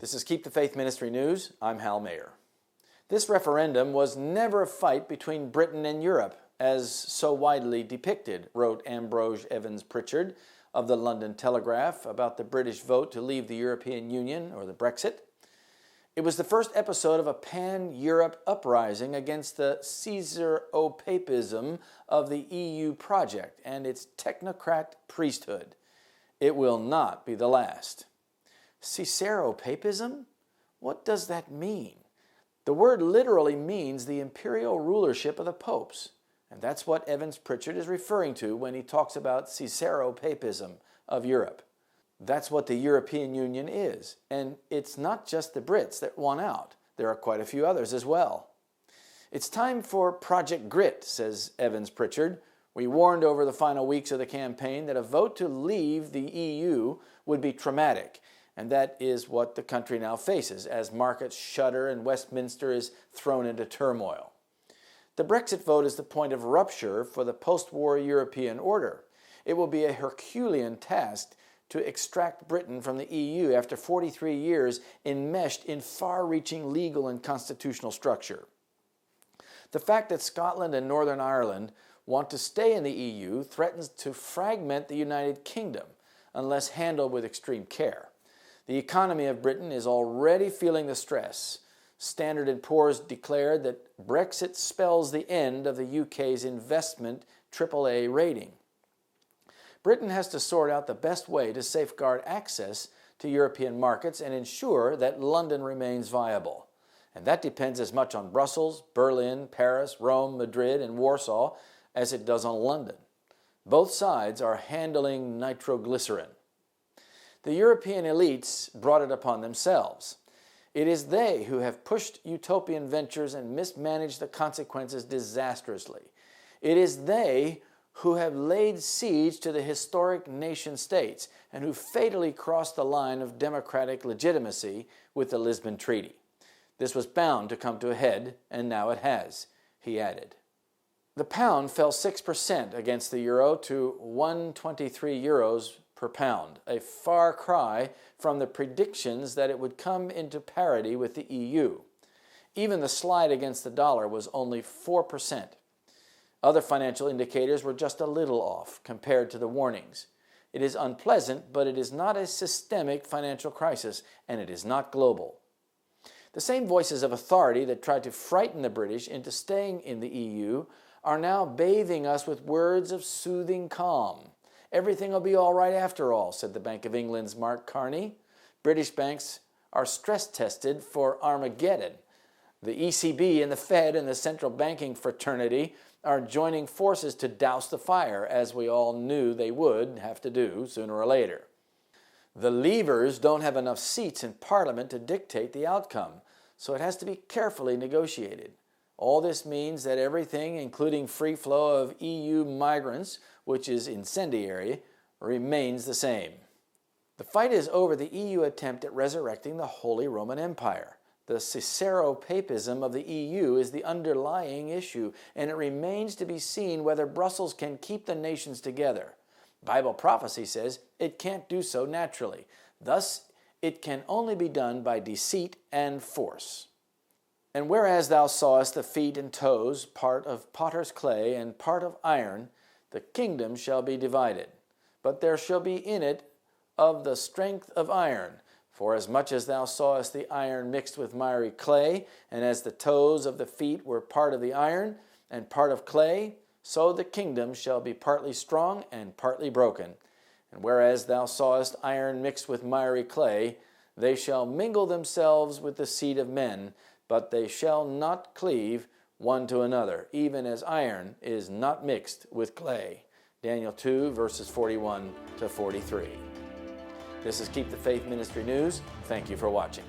This is Keep the Faith Ministry News. I'm Hal Mayer. This referendum was never a fight between Britain and Europe, as so widely depicted, wrote Ambrose Evans Pritchard of the London Telegraph about the British vote to leave the European Union, or the Brexit. It was the first episode of a pan-Europe uprising against the Caesaropapism of the EU project and its technocrat priesthood. It will not be the last. Caesaropapism? What does that mean? The word literally means the imperial rulership of the popes, and that's what Evans Pritchard is referring to when he talks about Caesaropapism of Europe. That's what the European Union is, and it's not just the Brits that won out. There are quite a few others as well. It's time for Project Grit, says Evans Pritchard. We warned over the final weeks of the campaign that a vote to leave the EU would be traumatic, and that is what the country now faces as markets shudder and Westminster is thrown into turmoil. The Brexit vote is the point of rupture for the post-war European order. It will be a Herculean task to extract Britain from the EU after 43 years enmeshed in far-reaching legal and constitutional structure. The fact that Scotland and Northern Ireland want to stay in the EU threatens to fragment the United Kingdom unless handled with extreme care. The economy of Britain is already feeling the stress. Standard & Poor's declared that Brexit spells the end of the UK's investment AAA rating. Britain has to sort out the best way to safeguard access to European markets and ensure that London remains viable. And that depends as much on Brussels, Berlin, Paris, Rome, Madrid, and Warsaw as it does on London. Both sides are handling nitroglycerin. The European elites brought it upon themselves. It is they who have pushed utopian ventures and mismanaged the consequences disastrously. It is they who have laid siege to the historic nation-states and who fatally crossed the line of democratic legitimacy with the Lisbon Treaty. This was bound to come to a head, and now it has, he added. The pound fell 6% against the euro to 123 euros per pound, a far cry from the predictions that it would come into parity with the EU. Even the slide against the dollar was only 4%. Other financial indicators were just a little off compared to the warnings. It is unpleasant, but it is not a systemic financial crisis, and it is not global. The same voices of authority that tried to frighten the British into staying in the EU are now bathing us with words of soothing calm. Everything will be all right after all, said the Bank of England's Mark Carney. British banks are stress-tested for Armageddon. The ECB and the Fed and the central banking fraternity are joining forces to douse the fire, as we all knew they would have to do sooner or later. The Leavers don't have enough seats in Parliament to dictate the outcome, so it has to be carefully negotiated. All this means that everything, including free flow of EU migrants, which is incendiary, remains the same. The fight is over the EU attempt at resurrecting the Holy Roman Empire. The Caesaropapism of the EU is the underlying issue, and it remains to be seen whether Brussels can keep the nations together. Bible prophecy says it can't do so naturally. Thus, it can only be done by deceit and force. And whereas thou sawest the feet and toes, part of potter's clay and part of iron, the kingdom shall be divided. But there shall be in it of the strength of iron. For as much as thou sawest the iron mixed with miry clay, and as the toes of the feet were part of the iron and part of clay, so the kingdom shall be partly strong and partly broken. And whereas thou sawest iron mixed with miry clay, they shall mingle themselves with the seed of men, but they shall not cleave one to another, even as iron is not mixed with clay. Daniel 2, verses 41 to 43. This is Keep the Faith Ministry News. Thank you for watching.